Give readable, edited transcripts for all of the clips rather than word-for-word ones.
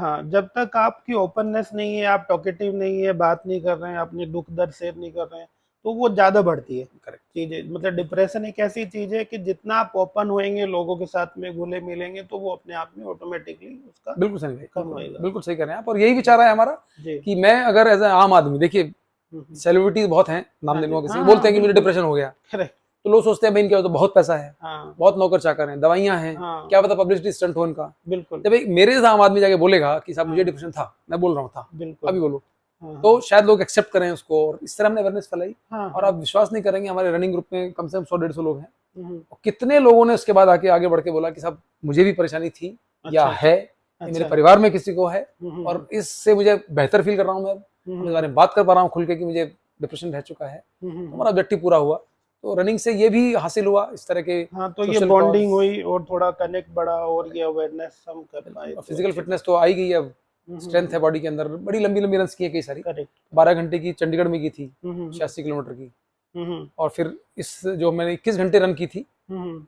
हाँ, जब तक आपकी ओपननेस नहीं है, आप टॉकेटिव नहीं है, बात नहीं कर रहे हैं, अपने दुख दर्द शेयर नहीं कर रहे हैं, तो वो ज्यादा बढ़ती है करेक्ट। चीजें। मतलब डिप्रेशन एक ऐसी चीज है कि जितना आप ओपन होएंगे, लोगों के साथ में घुले मिलेंगे, तो वो अपने आप में ऑटोमेटिकली उसका बिल्कुल सही भाई, कम बिल्कुल होएगा। बिल्कुल सही कह रहे हैं आप। और यही विचार है हमारा जी। कि मैं अगर एज ए आम आदमी, देखिए हम्म। सेलिब्रिटीज बहुत हैं, नाम हाँ लेने जी, को किसी हाँ बोलते हाँ हैं कि मुझे बिल्कुल। डिप्रेशन हो गया, करेक्ट। तो लोग सोचते हैं भाई इनके तो बहुत पैसा है, हाँ बहुत नौकर चाकर हैं, दवाइयां हैं, हाँ क्या पता पब्लिसिटी स्टंट हो इनका। बिल्कुल। जब एक मेरे जैसा आम आदमी जाके बोलेगा कि साहब मुझे हाँ डिप्रेशन था, मैं बोल रहा हूँ था, बिल्कुल। अभी बोलो, हाँ तो हाँ शायद लोग एक्सेप्ट करें उसको, और इस तरह हमने अवेयरनेस फैलाई। हाँ और हाँ। आप विश्वास नहीं करेंगे, हमारे रनिंग ग्रुप में कम से कम 100-150 लोग हैं, हम्म। और कितने लोगों ने उसके बाद आके आगे बढ़ के बोला कि साहब मुझे भी परेशानी थी या अच्छा है, अच्छा ये मेरे अच्छा। परिवार में किसी को है, हम्म। और इससे मुझे बेहतर फील कर रहा हूँ मैं, मैं इस बारे में बात कर पा रहा हूँ खुल के कि मुझे डिप्रेशन रह चुका है, तो हमारा ऑब्जेक्टिव पूरा हुआ। तो रनिंग से ये भी हासिल हुआ, इस तरह के हाँ, तो ये सोशल कॉज, बॉन्डिंग हुई और थोड़ा कनेक्ट बढ़ा और ये अवेयरनेस हम कर पाए, और तो फिजिकल अच्छी फिटनेस बात। तो आई गई है अब, स्ट्रेंथ है हम्म। बॉडी के अंदर, बड़ी लंबी लंबी रन्स की है कई सारी, करेक्ट। 12 घंटे की चंडीगढ़ में की थी, हम्म। 86 किलोमीटर की। हम्म। और फिर इस जो मैंने 21 घंटे रन की थी हम्म।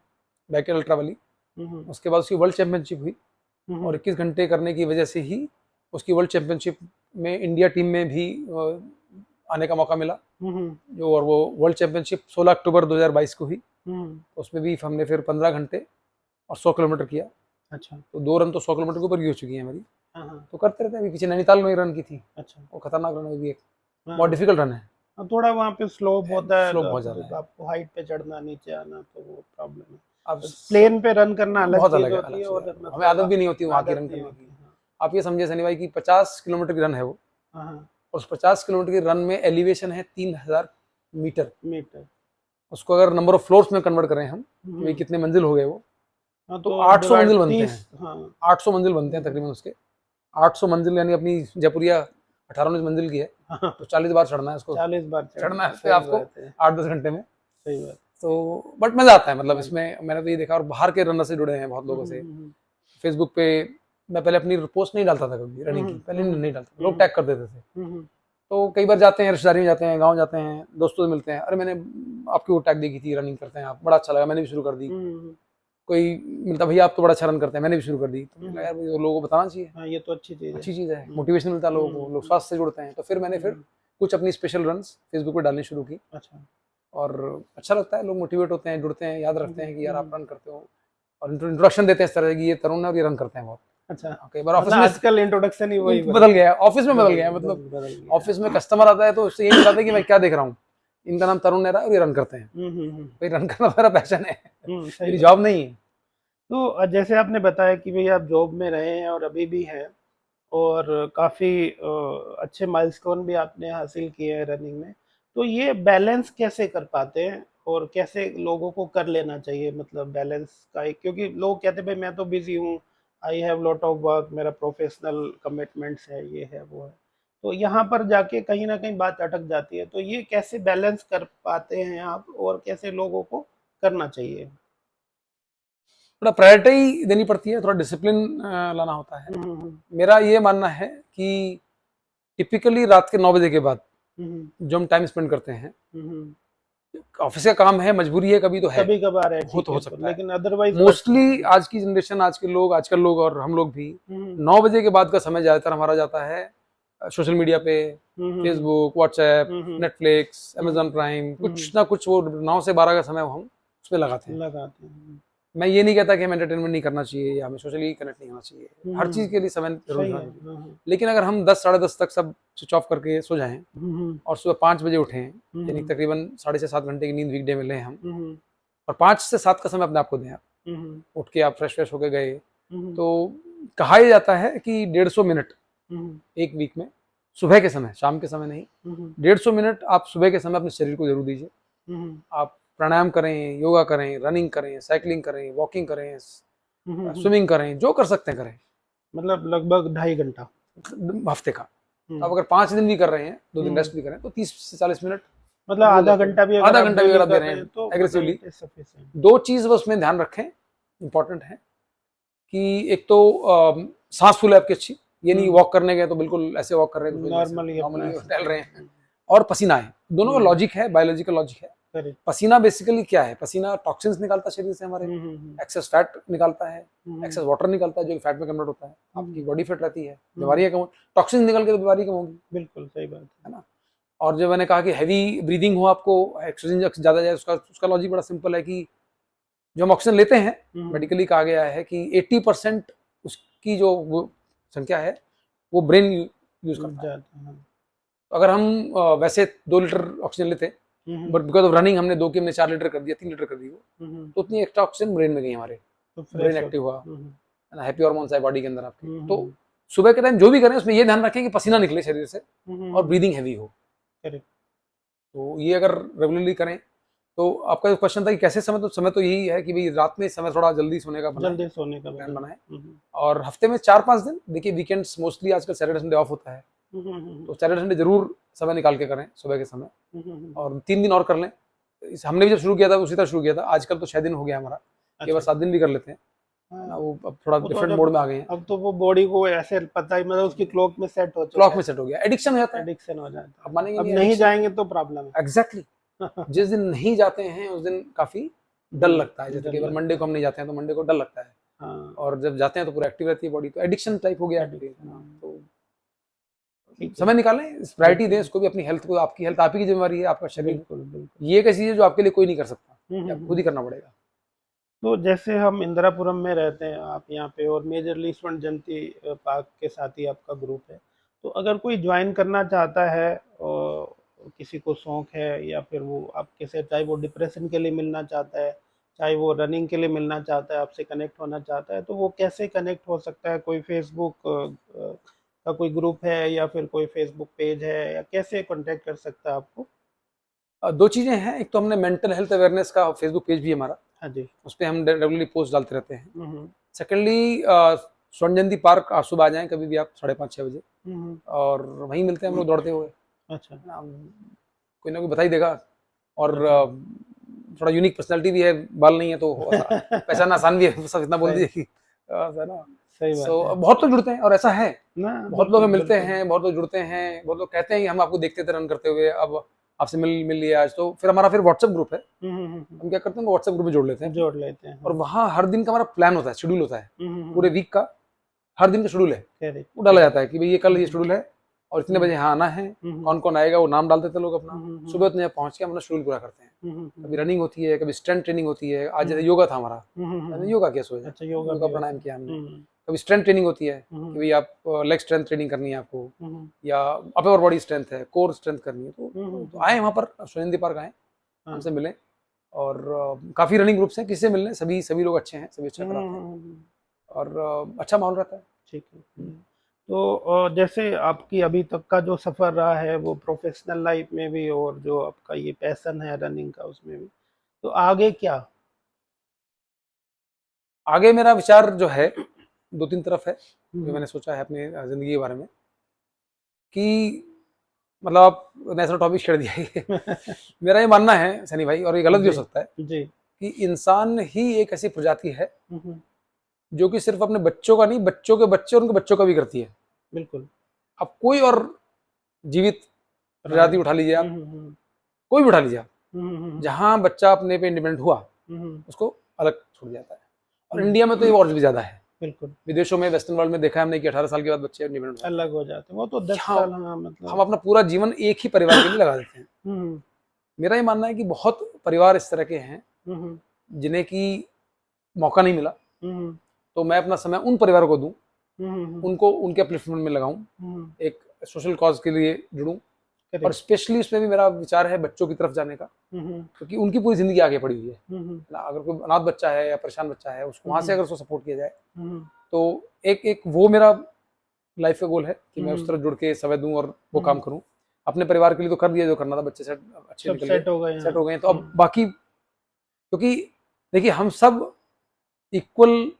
बैक अल्ट्रा वाली, हम्म। उसके बाद उसकी वर्ल्ड चैंपियनशिप हुई, और हम्म। 21 घंटे करने की वजह से ही उसकी वर्ल्ड चैंपियनशिप में इंडिया टीम में भी आने का मौका मिला। हम्म। जो और वो वर्ल्ड चैंपियनशिप 16 अक्टूबर 2022 को हुई, हम्म। तो उसमें भी हमने फिर 15 घंटे और 100 किलोमीटर किया। अच्छा। तो 2 रन तो 100 किलोमीटर के ऊपर भी हो चुकी है मेरी, हाँ हाँ। तो करते रहते हैं। अभी पीछे नैनीताल में रन की थी, अच्छा। वो खतरनाक रन है, वो भी एक बहुत हाँ डिफिकल्ट रन है, हाँ, थोड़ा वहाँ पे स्लोप होता है, स्लोप बहुत ज़्यादा तो है। आपको हाइट पे चढ़ना, नीचे आना, तो वो प्रॉब्लम अब है। प्लेन पे रन करना अलग बहुत चीज अलग है, होती अलग है, से और हमें मतलब आदत भी नहीं होती वहाँ की आदत रन नहीं करने होती। की। हाँ आप ये समझिए सनी भाई कि 50 किलोमीटर की रन है वो, हाँ हाँ। और उस 50 किलोमीटर की रन में एलिवेशन है 3000 मीटर। मीटर। उसको अगर नंबर ऑफ फ्लोर्स में कन्वर्ट करें हम कि भाई हम्म। कितने मंजिल हो गए वो, हाँ, तो तो 800 डिवाइड मंजिल बनते 30। हैं। हाँ। 800 मंजिल बनते हैं तकरीबन उसके, 800 मंजिल, यानी अपनी जयपुरिया 18-19 मंजिल की है, हाँ, तो 40 बार चढ़ना है उसको, 40 बार चढ़ना चढ़ना है, है उस पे सही आपको बात है। 8-10 घंटे में। सही बात। तो बट मजा आता है, मतलब हाँ। इसमें मैंने तो ये देखा, और बाहर के रनर से जुड़े हैं बहुत लोगों से। हम्म। फेसबुक पे मैं पहले अपनी पोस्ट नहीं डालता था कभी रनिंग की, पहले हम्म। नहीं डालता था, लोग टैग कर देते थे। हम्म। तो कई बार जाते हैं, रिश्तेदारी में जाते हैं, गाँव जाते हैं, दोस्तों से मिलते हैं, अरे मैंने आपकी वो टैग देखी थी, रनिंग करते हैं आप, बड़ा अच्छा लगा, मैंने भी शुरू कर दी। हम्म। कोई मिलता, भैया आप तो बड़ा अच्छा रन करते हैं, मैंने भी शुरू कर दी। तो मैंने कहा हम्म। यार वो लोगों को बताना चाहिए, हाँ, ये तो अच्छी चीज है। अच्छी चीज़ है, मोटिवेशन मिलता है लोगों को, लोग स्वास्थ्य से जुड़ते हैं। तो फिर मैंने फिर कुछ अपनी स्पेशल रन्स फेसबुक पे डालनी शुरू की, अच्छा। और अच्छा लगता है, लोग मोटिवेट होते हैं, जुड़ते हैं, याद रखते हैं कि यार आप हम्म। रन करते हो, और इंट्रोडक्शन देते हैं इस तरह की, ये तरुण है और ये रन करते हैं बहुत। अच्छा, कई बार मतलब ऑफिस में आजकल इंट्रोडक्शन ही वही बदल गया है, ऑफिस में बदल गया है, बदल मतलब बदल गया है। ऑफिस में कस्टमर आता है तो उससे यही बताते हैं कि मैं क्या देख रहा हूँ, इनका नाम तरुण नेहरा है और ये रन करते हैं। भाई रन करना मेरा पैशन है, सही मेरी बात। जॉब नहीं है। तो जैसे आपने बताया कि भाई आप जॉब में रहे हैं और अभी भी हैं, और काफ़ी अच्छे माइलस्टोन भी आपने हासिल किए हैं रनिंग में, तो ये बैलेंस कैसे कर पाते हैं, और कैसे लोगों को कर लेना चाहिए, मतलब बैलेंस का क्योंकि लोग कहते हैं भाई मैं तो बिजी हूँ, I have lot of work, मेरा प्रोफेशनल कमिटमेंट्स है, ये है वो है, तो यहाँ पर जाके कहीं ना कहीं बात अटक जाती है, तो ये कैसे बैलेंस कर पाते हैं आप, और कैसे लोगों को करना चाहिए? थोड़ा प्रायोरिटी देनी पड़ती है, थोड़ा डिसिप्लिन लाना होता है। हम्म। मेरा ये मानना है कि टिपिकली रात के 9 बजे के बाद हम्म। जो हम टाइम स्पेंड करते हैं, हम्म। ऑफिस का काम है, मजबूरी है, कभी तो है, कभी कभार है, हो ठीक तो हो है, तो सकता है। लेकिन अदरवाइज बच। मोस्टली आज की जनरेशन, आज के लोग, आजकल लोग और हम लोग भी हम्म। 9 बजे के बाद का समय ज्यादातर हमारा जाता है सोशल मीडिया पे, हम्म। फेसबुक, व्हाट्सएप, हम्म। नेटफ्लिक्स, हम्म। अमेजोन प्राइम, हम्म। कुछ ना कुछ वो 9 से 12 का समय वो हम उस पर लगाते हैं। लगाते हैं। मैं ये नहीं कहता कि हमें एंटरटेनमेंट नहीं करना चाहिए या हमें सोशली कनेक्ट नहीं होना चाहिए, हर चीज़ के लिए समय जरूर सही होना है। चाहिए। हाँ। लेकिन अगर हम 10 साढ़े 10 तक सब स्विच ऑफ करके सो जाएं हम्म। और सुबह 5 बजे उठें, यानी हम्म। तकरीबन 6.5 से 7 घंटे की नींद वीकडे में लें हम, हम्म। और 5 से 7 का समय अपने आप को दें। आप हम्म। उठ के आप फ्रेश फ्रेश होके गए, हम्म। तो कहा यह जाता है कि 150 मिनट हम्म। एक वीक में, सुबह के समय, शाम के समय नहीं, हम्म। 150 मिनट आप सुबह के समय अपने शरीर को जरूर दीजिए। हम्म। आप प्राणायाम करें, योगा करें, रनिंग करें, साइकिलिंग करें, वॉकिंग करें, हम्म। स्विमिंग करें, जो कर सकते हैं करें, मतलब लगभग 2.5 घंटा। हफ्ते का। तो आप हम्म। अगर 5 दिन भी कर रहे हैं, 2 दिन हम्म। रेस्ट भी करें, तो 30 से 40 मिनट, मतलब बिल्कुल आधा लेते हैं। घंटा भी अगर आधा आप घंटा भी अगर डेली आप दे कर रहे रहे हैं हैं तो मतलब एग्रेसिवली, इट इज सफिशिएंट। 2 चीज बस में ध्यान रखें, इंपॉर्टेंट है, कि एक तो सांस फूले आपकी अच्छी, ये नहीं वॉक करने गए तो बिल्कुल ऐसे वॉक कर रहे हैं, नॉर्मली अपना नॉर्मली ऐसे। टहल रहे हैं, और पसीना आए, दोनों का लॉजिक है, बायोलॉजिकल लॉजिक है। करेक्ट। पसीना बेसिकली क्या है, पसीना टॉक्सिन्स निकालता है शरीर से हमारे, एक्सेस फैट निकालता है, एक्सेस वाटर निकालता है जो फैट में कन्वर्ट होता है, आपकी बॉडी फिट रहती है, बीमारियां कम, टॉक्सिन निकल के तो बीमारी कम होगी। बिल्कुल सही बात है ना। और जो मैंने कहा कि हैवी ब्रीदिंग हो, आपको ऑक्सीजन ज़्यादा जाए, उसका लॉजिक बड़ा सिंपल है कि जो हम ऑक्सीजन लेते हैं, मेडिकली कहा गया है कि 80% उसकी जो वो संख्या है वो ब्रेन यूज करता है। अगर हम वैसे 2 लीटर ऑक्सीजन लेते, बट बिकॉज ऑफ रनिंग हमने 2 की हमने 4 लीटर कर दिया, 3 लीटर कर दी वो, तो उतनी एक्स्ट्रा ऑक्सीजन ब्रेन में गई, हमारे ब्रेन एक्टिव हुआ, है ना, हैप्पी हार्मोन्स आए बॉडी के अंदर आपके। तो सुबह के टाइम जो भी करें उसमें ये ध्यान रखें कि पसीना निकले शरीर से और ब्रीदिंग हैवी हो। तो ये अगर रेगुलरली करें तो आपका जो क्वेश्चन था कि कैसे समय, तो समय तो यही है कि भाई रात में समय थोड़ा जल्दी सोने का प्लान बनाए, और हफ्ते में 4-5 दिन, देखिए वीकेंड्स मोस्टली आजकल सैटरडे संडे ऑफ होता है, तो सैटरडे संडे जरूर समय निकाल के करें सुबह के समय, और 3 दिन और कर लें। हमने भी जब शुरू किया था उसी तरह शुरू किया था, आजकल तो 6 दिन हो गया हमारा, केवल 7 दिन भी कर लेते हैं, है ना। वो अब थोड़ा डिफरेंट मोड में आ गए हैं, अब तो वो बॉडी को ऐसे पता ही, मतलब उसकी क्लॉक में सेट हो गया, एडिक्शन हो जाता है, एडिक्शन हो जाता है। अब मानेंगे अब नहीं जाएंगे तो प्रॉब्लम है। एग्जैक्टली। जिस दिन नहीं जाते हैं उस दिन काफी डर लगता है, जैसे केवल मंडे को हम नहीं जाते हैं तो मंडे को डर लगता है, और जब जाते हैं तो पूरा एक्टिव रहती है बॉडी, तो एडिक्शन टाइप हो गया। तो समय निकालें, प्रायोरिटी दें उसको भी, अपनी हेल्थ को, आपकी हेल्थ आप ही की जिम्मेवारी है, आपका शरीर, ये एक ऐसी चीज है जो आपके लिए कोई नहीं कर सकता, खुद ही करना पड़ेगा। तो जैसे हम इंदिरापुरम में रहते हैं आप यहाँ पे, और मेजरली स्वर्ण जयंती पार्क के साथ ही आपका ग्रुप है, तो अगर कोई ज्वाइन करना चाहता है और किसी को शौक है, या फिर वो आपके से, चाहे वो डिप्रेशन के लिए मिलना चाहता है, चाहे वो रनिंग के लिए मिलना चाहता है, आपसे कनेक्ट होना चाहता है, तो वो कैसे कनेक्ट हो सकता है? कोई फेसबुक का कोई ग्रुप है, या फिर कोई फेसबुक पेज है, या कैसे कांटेक्ट कर सकता है आपको? 2 चीजें हैं, एक तो हमने मेंटल हेल्थ अवेयरनेस का फेसबुक पेज भी है हमारा, हाँ जी, उस पर हम रेगुलरली पोस्ट डालते रहते हैं। सेकेंडली स्वर्ण जयंती पार्क आप सुबह आ जाएं कभी भी, आप 5:30-6 बजे, और वहीं मिलते हैं हम लोग दौड़ते हुए। अच्छा, कोई ना कोई बता ही देगा, और थोड़ा यूनिक पर्सनालिटी भी है, बाल नहीं है तो पहचानना आसान भी है, सब इतना बोल दिए कि है ना। सही बात सो है। बहुत लोग जुड़ते हैं, और ऐसा है ना, बहुत लोग मिलते हैं, बहुत लोग जुड़ते हैं, बहुत लोग कहते हैं कि हम आपको देखते थे रन करते हुए, अब आपसे मिल लिया आज, तो फिर हमारा व्हाट्सएप ग्रुप है, हम क्या करते हैं व्हाट्सएप ग्रुप में जोड़ लेते हैं, और वहाँ हर दिन का हमारा प्लान होता है, शेड्यूल होता है, पूरे वीक का हर दिन का शेड्यूल है, वो डाला जाता है कि भाई ये कल ये शेड्यूल है, और इतने बजे यहाँ आना है, कौन कौन आएगा वो नाम डाल देते लोग अपना, सुबह उतने पहुंच के हम अपना शेड्यूल पूरा करते हैं। कभी रनिंग होती है, कभी स्ट्रेंथ ट्रेनिंग होती है, आज जैसे योगा था हमारा, योगा किया सोचा, अच्छा, योगा प्राणायाम किया हमने। कभी स्ट्रेंथ ट्रेनिंग होती है कि भाई आप लेग स्ट्रेंथ ट्रेनिंग करनी है आपको, या अपर बॉडी स्ट्रेंथ है, कोर स्ट्रेंथ करनी है, तो आए वहाँ पर स्वर्ण पार्क आए, हमसे मिलें, और काफी रनिंग ग्रुप्स हैं, किससे मिलने, सभी लोग अच्छे हैं, सभी अच्छा कराते हैं, और अच्छा माहौल रहता है। ठीक है। तो जैसे आपकी अभी तक का जो सफर रहा है, वो प्रोफेशनल लाइफ में भी, और जो आपका ये पैशन है रनिंग का, उसमें भी, तो आगे क्या? आगे मेरा विचार जो है 2-3 तरफ है, जो मैंने सोचा है अपने जिंदगी के बारे में, कि मतलब आप नेशनल टॉपिक छेड़ दिया है। मेरा ये मानना है सनी भाई, और ये गलत भी हो सकता है, जी, कि इंसान ही एक ऐसी प्रजाति है जो कि सिर्फ अपने बच्चों का नहीं, बच्चों के बच्चे और उनके बच्चों का भी करती है। बिल्कुल। अब कोई और जीवित प्रजाति उठा लीजिए आप, कोई भी उठा लीजिए आप, जहां बच्चा अपने पे इंडिपेंडेंट हुआ, उसको अलग छोड़ जाता है, और इंडिया में तो ये और भी ज्यादा है। बिल्कुल। विदेशों में, वेस्टर्न वर्ल्ड में देखा है हमने कि 18 साल के बाद बच्चे इंडिपेंडेंट अलग हो जाते हैं, वो तो 10 साल, हाँ, मतलब हम अपना पूरा जीवन एक ही परिवार के लिए लगा देते हैं। मेरा ये मानना है कि बहुत परिवार इस तरह के हैं जिन्हें की मौका नहीं मिला, तो मैं अपना समय उन परिवारों को दूं, उनको उनके अपलिफ्टमेंट में लगाऊं, एक सोशल कॉज के लिए जुड़ूं, और स्पेशली उसमें भी मेरा विचार है बच्चों की तरफ जाने का, क्योंकि उनकी पूरी जिंदगी आगे पड़ी हुई है ना। अगर कोई अनाथ बच्चा है या परेशान बच्चा है, उसको वहां से अगर उसको सपोर्ट किया जाए, तो एक वो मेरा लाइफ का गोल है कि मैं उस तरफ जुड़ के समय दूं और वो काम करूं। अपने परिवार के लिए तो कर दिया जो करना था, बच्चे अच्छे सेट हो गए, तो अब बाकी, क्योंकि देखिए हम सब इक्वल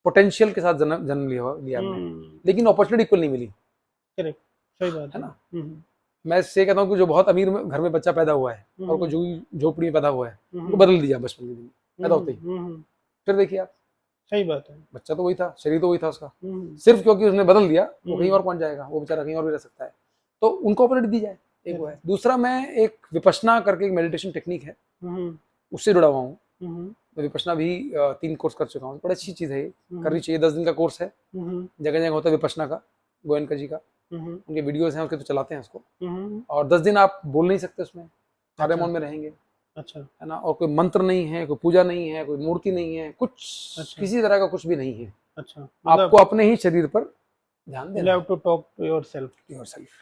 पोटेंशियल के साथ जन्म लिया हमने, लेकिन अपॉर्चुनिटी इक्वल नहीं मिली। करेक्ट, सही बात है ना। मैं इससे कहता हूँ कि जो बहुत अमीर घर में बच्चा पैदा हुआ है और कोई झोपड़ी में पैदा हुआ है, उनको बदल दिया बचपन के दिन पैदा होते ही, फिर देखिए आप, सही बात है, बच्चा तो वही था, शरीर तो वही था उसका, सिर्फ क्योंकि उसने बदल दिया वो कहीं और पहुंच जाएगा, वो बेचारा कहीं और भी रह सकता है। तो उनको अपॉर्चुनिटी दी जाए, एक वो है। दूसरा मैं एक विपश्यना करके एक मेडिटेशन टेक्निक है, उससे जुड़ा हुआ हूँ। मैं विपश्यना भी 3 कोर्स कर चुका हूँ। बड़ी अच्छी चीज़ है ये, करनी चाहिए। 10 दिन का कोर्स है, जगह जगह होता है विपश्यना का, गोयनका जी का, उनके वीडियोस हैं उसके, तो चलाते हैं उसको। और 10 दिन आप बोल नहीं सकते उसमें, सारे अच्छा। मौन में रहेंगे, अच्छा। है ना। और कोई मंत्र नहीं है, कोई पूजा नहीं है, कोई मूर्ति नहीं है, कुछ अच्छा। किसी तरह का कुछ भी नहीं है। अच्छा, आपको अपने ही शरीर पर ध्यान देना है, टू टॉक टू योरसेल्फ।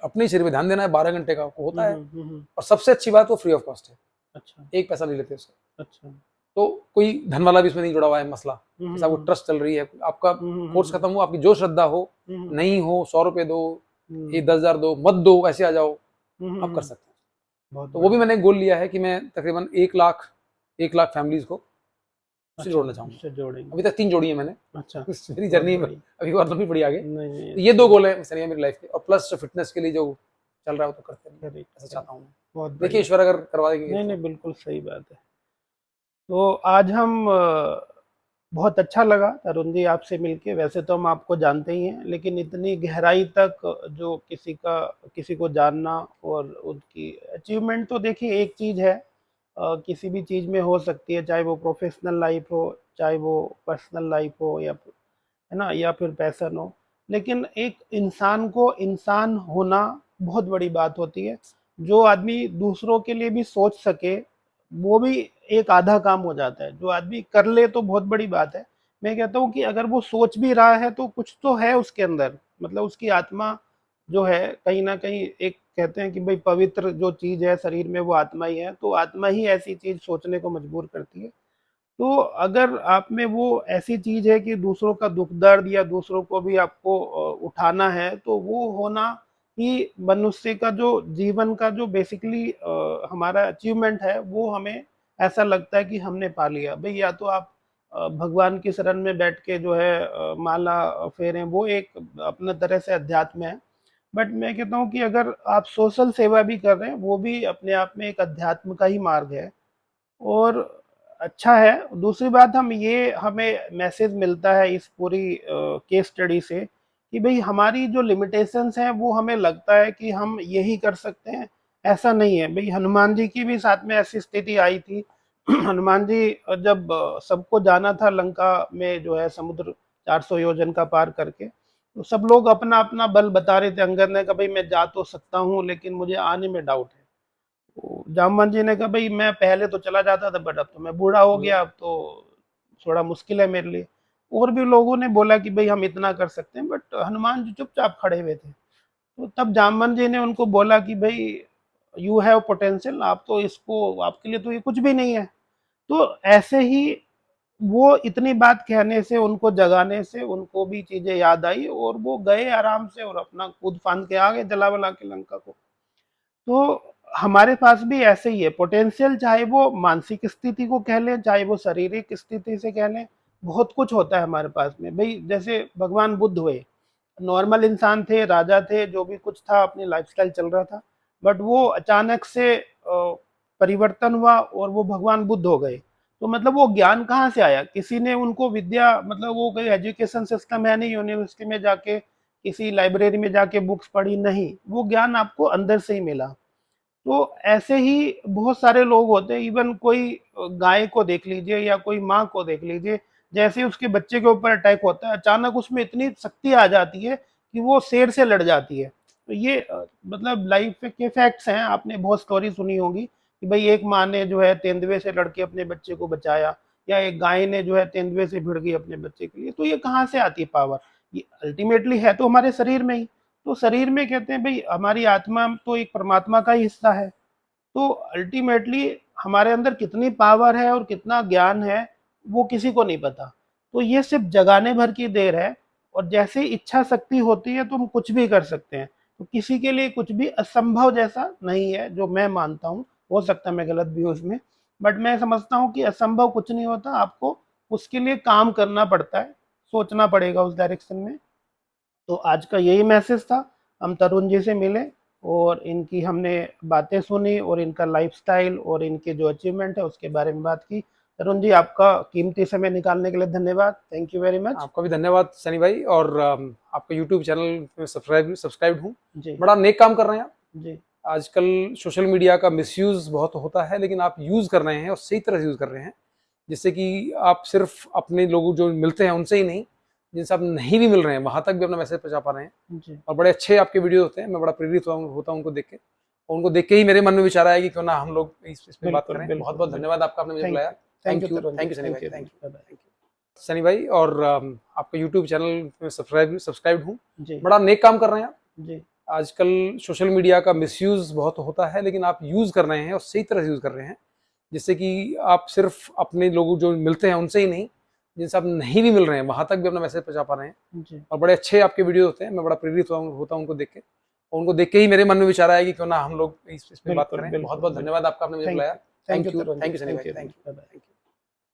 अपने ही शरीर पर ध्यान देना है। 12 घंटे का आपको होता है। हम्म। और सबसे अच्छी बात, वो फ्री ऑफ कॉस्ट है, अच्छा। 1 पैसा नहीं लेते उसका। अच्छा। तो कोई धन वाला भी इसमें नहीं जुड़ा हुआ है मसला, जैसा वो ट्रस्ट चल रही है। आपका कोर्स खत्म हो, आपकी जो श्रद्धा हो, नहीं हो 100 रुपए दो, ये 10,000 दो, मत दो, ऐसे आ जाओ, आप कर सकते हैं। तो वो भी मैंने गोल लिया है कि मैं तकरीबन 1 लाख फैमिलीज को उससे जोड़ना चाहूंगा। जोड़ेंगे। अभी तक 3 जोड़ी है मैंने। अच्छा। मेरी जर्नी में अभी और तो भी पड़ी आगे। नहीं, तो ये 2 गोल है सर मेरी लाइफ के, और प्लस फिटनेस के लिए जो चल रहा है वो तो करते हैं, ऐसा चाहता हूँ। बहुत देखिए ईश्वर अगर करवा देंगे। नहीं, बिल्कुल सही बात है। तो आज हम बहुत अच्छा लगा तरुण जी आपसे मिलके। वैसे तो हम आपको जानते ही हैं, लेकिन इतनी गहराई तक जो किसी को जानना और उनकी अचीवमेंट, तो देखिए एक चीज़ है, किसी भी चीज़ में हो सकती है, चाहे वो प्रोफेशनल लाइफ हो, चाहे वो पर्सनल लाइफ हो, या है ना, या फिर पैशन हो। लेकिन एक इंसान को इंसान होना बहुत बड़ी बात होती है। जो आदमी दूसरों के लिए भी सोच सके, वो भी एक आधा काम हो जाता है। जो आदमी कर ले तो बहुत बड़ी बात है। मैं कहता हूँ कि अगर वो सोच भी रहा है तो कुछ तो है उसके अंदर, मतलब उसकी आत्मा जो है कहीं ना कहीं, एक कहते हैं कि भाई पवित्र जो चीज है शरीर में वो आत्मा ही है, तो आत्मा ही ऐसी चीज सोचने को मजबूर करती है। तो अगर आप में वो ऐसी चीज है कि दूसरों का दुख दर्द या दूसरों को भी आपको उठाना है, तो वो होना ही मनुष्य का जो जीवन का जो बेसिकली हमारा अचीवमेंट है, वो हमें ऐसा लगता है कि हमने पा लिया भाई। या तो आप भगवान की शरण में बैठ के जो है माला फेरें, वो एक अपने तरह से अध्यात्म है। बट मैं कहता हूँ कि अगर आप सोशल सेवा भी कर रहे हैं, वो भी अपने आप में एक अध्यात्म का ही मार्ग है, और अच्छा है। दूसरी बात, हमें मैसेज मिलता है इस पूरी केस स्टडी से कि भाई हमारी जो लिमिटेशंस हैं, वो हमें लगता है कि हम यही कर सकते हैं, ऐसा नहीं है भाई। हनुमान जी की भी साथ में ऐसी स्थिति आई थी। हनुमान जी जब सबको जाना था लंका में, जो है समुद्र 400 योजन का पार करके, तो सब लोग अपना अपना बल बता रहे थे। अंगद ने कहा भाई मैं जा तो सकता हूँ, लेकिन मुझे आने में डाउट है। तो जामवन जी ने कहा भाई मैं पहले तो चला जाता था, बट अब तो मैं बूढ़ा हो गया, अब तो थोड़ा मुश्किल है मेरे लिए। और भी लोगों ने बोला कि भाई हम इतना कर सकते हैं, बट हनुमान जी चुपचाप खड़े हुए थे। तो तब जामवन जी ने उनको बोला कि भाई यू हैव पोटेंशियल, आप तो इसको, आपके लिए तो ये कुछ भी नहीं है। तो ऐसे ही वो इतनी बात कहने से, उनको जगाने से, उनको भी चीजें याद आई, और वो गए आराम से और अपना कूद फांद के आ गए जलावला के लंका को। तो हमारे पास भी ऐसे ही है पोटेंशियल, चाहे वो मानसिक स्थिति को कह लें, चाहे वो शारीरिक स्थिति से कह लें। बहुत कुछ होता है हमारे पास में भाई। जैसे भगवान बुद्ध हुए, नॉर्मल इंसान थे, राजा थे, जो भी कुछ था अपनी लाइफस्टाइल चल रहा था, बट वो अचानक से परिवर्तन हुआ और वो भगवान बुद्ध हो गए। तो मतलब वो ज्ञान कहाँ से आया? किसी ने उनको विद्या, मतलब वो कोई एजुकेशन सिस्टम है नहीं, यूनिवर्सिटी में जाके किसी लाइब्रेरी में जाके बुक्स पढ़ी नहीं, वो ज्ञान आपको अंदर से ही मिला। तो ऐसे ही बहुत सारे लोग होते हैं। इवन कोई गाय को देख लीजिए या कोई माँ को देख लीजिए, जैसे ही उसके बच्चे के ऊपर अटैक होता है, अचानक उसमें इतनी शक्ति आ जाती है कि वो शेर से लड़ जाती है। तो ये मतलब लाइफ के फैक्ट्स हैं। आपने बहुत स्टोरी सुनी होगी कि भाई एक माँ ने जो है तेंदुए से लड़के अपने बच्चे को बचाया, या एक गाय ने जो है तेंदुए से भिड़ गई अपने बच्चे के लिए। तो ये कहाँ से आती है पावर? ये अल्टीमेटली है तो हमारे शरीर में ही। तो शरीर में कहते हैं भाई हमारी आत्मा तो एक परमात्मा का ही हिस्सा है। तो अल्टीमेटली हमारे अंदर कितनी पावर है और कितना ज्ञान है, वो किसी को नहीं पता। तो ये सिर्फ जगाने भर की देर है, और जैसे इच्छा शक्ति होती है तो हम कुछ भी कर सकते हैं। तो किसी के लिए कुछ भी असंभव जैसा नहीं है, जो मैं मानता हूँ। हो सकता है मैं गलत भी हूँ इसमें, बट मैं समझता हूँ कि असंभव कुछ नहीं होता। आपको उसके लिए काम करना पड़ता है, सोचना पड़ेगा उस डायरेक्शन में। तो आज का यही मैसेज था। हम तरुण जी से मिले और इनकी हमने बातें सुनी, और इनका लाइफस्टाइल और इनके जो अचीवमेंट है उसके बारे में बात की। तरुण जी, आपका कीमती समय निकालने के लिए धन्यवाद। Thank you very much. आपका भी धन्यवाद सनी भाई। और आपका यूट्यूब चैनल में सब्सक्राइब हूँ। जी बड़ा नेक काम कर रहे हैं आप। जी। आजकल सोशल मीडिया का मिसयूज बहुत होता है, लेकिन आप यूज कर रहे हैं और सही तरह से यूज कर रहे हैं, जिससे कि आप सिर्फ अपने लोग जो मिलते हैं उनसे ही नहीं, जिनसे आप नहीं भी मिल रहे हैं वहां तक भी अपना मैसेज पहुंचा पा रहे हैं। जी, और बड़े अच्छे आपके वीडियो होते हैं, मैं बड़ा प्रेरित होता हूं उनको देख के, और उनको देख के ही मेरे मन में विचार आया कि क्यों ना हम लोग इस पे बात बिल्कुल, करें। बिल्कुल, बहुत बहुत बिल्कुल। धन्यवाद आपका, आपने मुझे थैंक बुलाया। You, thank you Tarun thank जी, यू सनी भाई, thank thank you, you. Bye bye. Sunny भाई, और आपका यूट्यूब चैनल में सब्सक्राइब हूँ। जी, बड़ा नेक काम कर रहे हैं आप। जी, आजकल सोशल मीडिया का मिसयूज बहुत होता है, लेकिन आप यूज कर रहे हैं और सही तरह से यूज कर रहे हैं, जिससे कि आप सिर्फ अपने लोग जो मिलते हैं उनसे ही नहीं, जिनसे आप नहीं भी मिल रहे हैं वहां तक भी अपना मैसेज पहुंचा पा रहे हैं। जी, और बड़े अच्छे आपके वीडियो होते हैं, मैं बड़ा प्रेरित होता हूं उनको देख के, और उनको देख के ही मेरे मन में विचार आया कि क्यों ना हम लोग इस पे बात बिल्कुल, करें। बहुत बिल्कुल, बहुत बिल्कुल। धन्यवाद आपका, आपने मुझे थैंक बुलाया। You, thank you Tarun ji, thank you Sunny thank भाई, यू, थैंक यू। बाय-बाय।